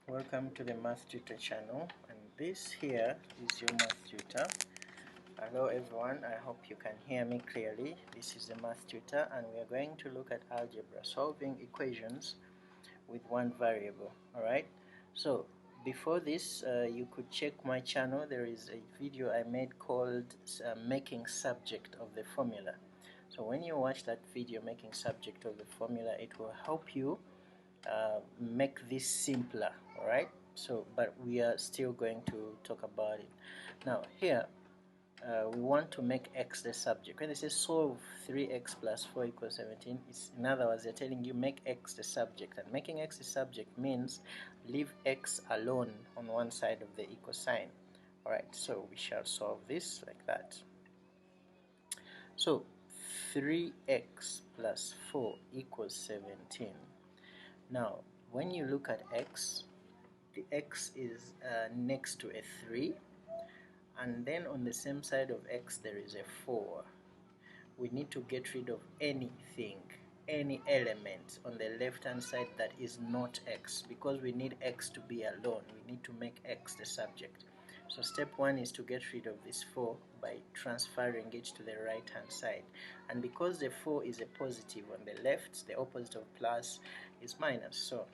Welcome to the Math Tutor channel, and this here is your Math Tutor. Hello everyone, I hope you can hear me clearly. This is the Math Tutor, and we are going to look at algebra, solving equations with one variable. Alright, so before this you could check my channel. There is a video I made called making subject of the formula. So when you watch that video, making subject of the formula, it will help you make this simpler. Alright, so but we are still going to talk about it now. Here we want to make x the subject. When they say solve 3x plus 4 equals 17, it's, in other words, they're telling you make x the subject, and making x the subject means leave x alone on one side of the equal sign. Alright, so we shall solve this like that. So 3x plus 4 equals 17. Now when you look at x, the x is next to a 3, and then on the same side of x there is a 4. We need to get rid of anything, any element on the left hand side that is not x, because we need x to be alone. We need to make x the subject. So step 1 is to get rid of this 4 by transferring it to the right hand side, and because the 4 is a positive on the left, the opposite of plus is minus. So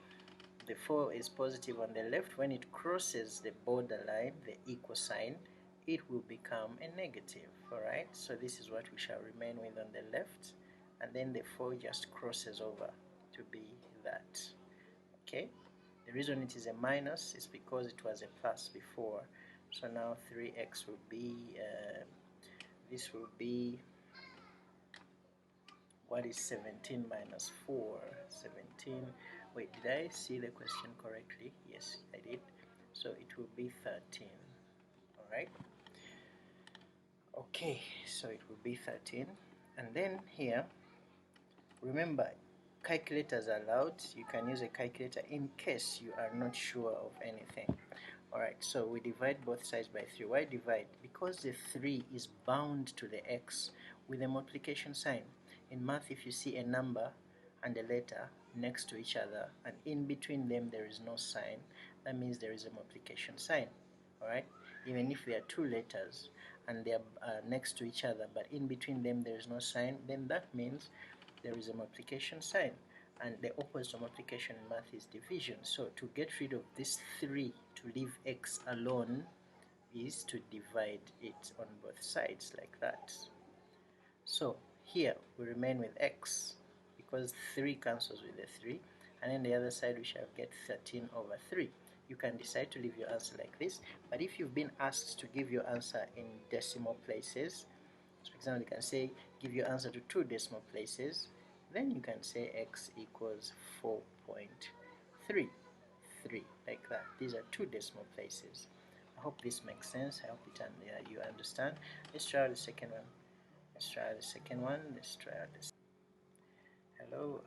the 4 is positive on the left. When it crosses the borderline, the equal sign, it will become a negative. Alright, so this is what we shall remain with on the left, and then the 4 just crosses over to be that. Okay, the reason it is a minus is because it was a plus before. So now 3x will be this will be, what is 17 minus 4? 17, wait, did I see the question correctly? Yes, I did. So it will be 13. Alright, okay, so it will be 13. And then here, remember, calculators are allowed. You can use a calculator in case you are not sure of anything. Alright, so we divide both sides by 3. Why divide? Because the 3 is bound to the x with a multiplication sign. In math, if you see a number and a letter next to each other and in between them there is no sign, that means there is a multiplication sign. Alright, even if there are two letters and they are next to each other but in between them there is no sign, then that means there is a multiplication sign. And the opposite of multiplication in math is division. So to get rid of this 3, to leave x alone, is to divide it on both sides like that. So here we remain with x because 3 cancels with the 3, and then the other side we shall get 13 over 3. You can decide to leave your answer like this, but if you've been asked to give your answer in decimal places, so for example you can say give your answer to 2 decimal places, then you can say x equals 4.33, like that. These are 2 decimal places. I hope this makes sense. I hope you understand. Let's try the second one. Let's try the second one. Let's try this. Hello,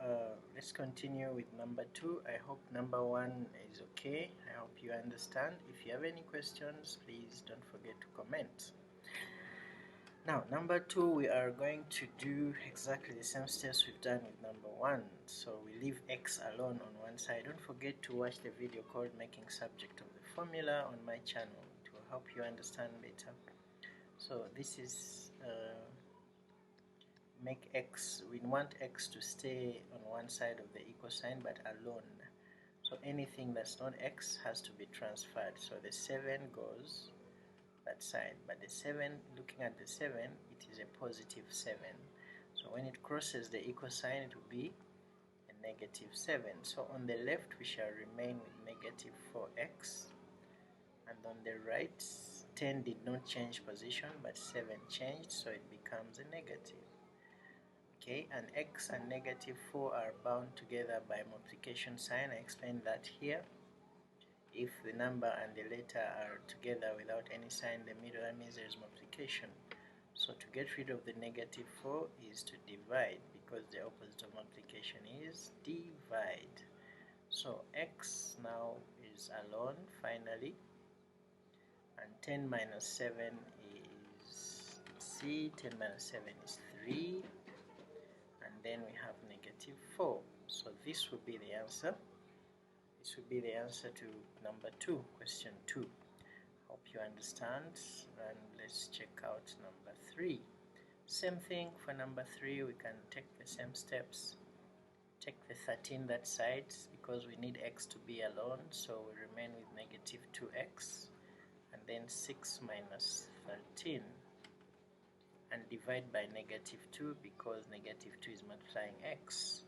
let's continue with number 2. I hope number 1 is okay. I hope you understand. If you have any questions, please don't forget to comment. Now, number 2, we are going to do exactly the same steps we've done with number 1. So we leave x alone on one side. Don't forget to watch the video called Making Subject of the Formula on my channel. It will help you understand better. So this is make x, we want x to stay on one side of the equal sign but alone. So anything that's not x has to be transferred. So the 7 goes that side, but the 7, looking at the 7, it is a positive 7. So when it crosses the equal sign, it will be a negative 7. So on the left we shall remain with negative 4x, and on the right 10 did not change position but 7 changed, so it becomes a negative. Okay, and x and negative 4 are bound together by multiplication sign. I explained that here. If the number and the letter are together without any sign in the middle, that means there is multiplication. So to get rid of the negative 4 is to divide, because the opposite of multiplication is divide. So x now is alone finally, and 10 minus 7 is C, 10 minus 7 is 3, and then we have negative 4. So this will be the answer. This will be the answer to number 2, question 2. Hope you understand, and let's check out number 3. Same thing for number 3, we can take the same steps. Take the 13 that side because we need x to be alone, so we remain with negative 2x, and then 6 minus 13, and divide by negative 2 because negative 2 is multiplying x.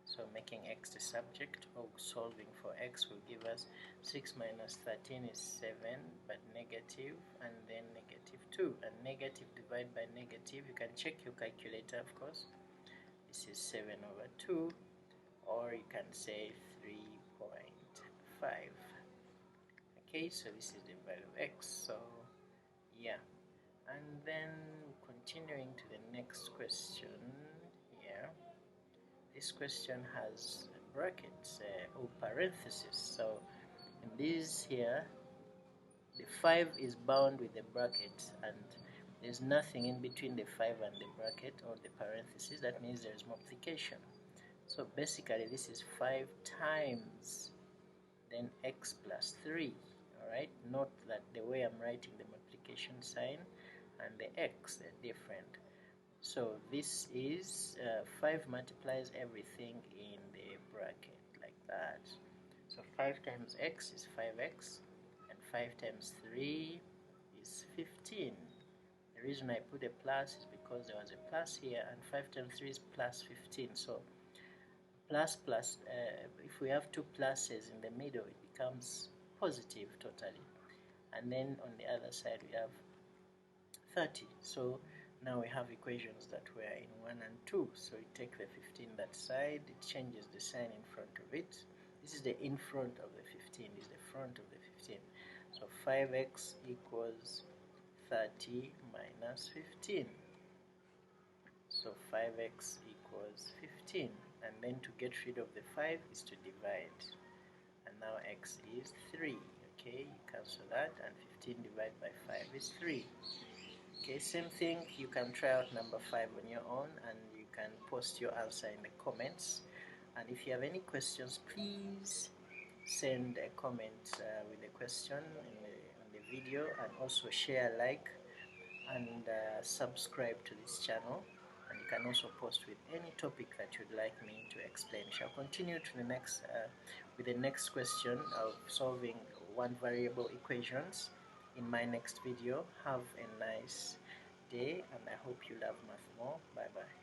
So making x the subject, or solving for x, will give us 6 minus 13 is 7, but negative, and then negative 2. And negative divided by negative, you can check your calculator, of course. This is 7 over 2, or you can say 3.5. Okay, so this is the value of x. So yeah, and then continuing to the next question here. This question has brackets or parentheses. So in this here, the 5 is bound with the bracket, and there's nothing in between the 5 and the bracket or the parentheses. That means there's multiplication. So basically this is 5 times then x plus 3. Alright, note that the way I'm writing the multiplication sign and the x, they're different. So this is 5 multiplies everything in the bracket like that. So 5 times x is 5x, and 5 times 3 is 15. The reason I put a plus is because there was a plus here, and 5 times 3 is plus 15. So plus plus, if we have two pluses in the middle, it becomes positive totally. And then on the other side we have 30. So now we have equations that were in 1 and 2. So you take the 15 that side, it changes the sign in front of it. This is the in front of the 15, this is the front of the 15. So 5x equals 30 minus 15. So 5x equals 15. And then to get rid of the 5 is to divide. And now x is 3. Okay, you cancel that, and 15 divided by 5 is 3. Okay, same thing, you can try out number 5 on your own, and you can post your answer in the comments. And if you have any questions, please send a comment with the question on the video, and also share, like, and subscribe to this channel. And you can also post with any topic that you'd like me to explain. We shall continue to the next with the next question of solving one variable equations in my next video. Have a nice day, and I hope you love math more. Bye bye.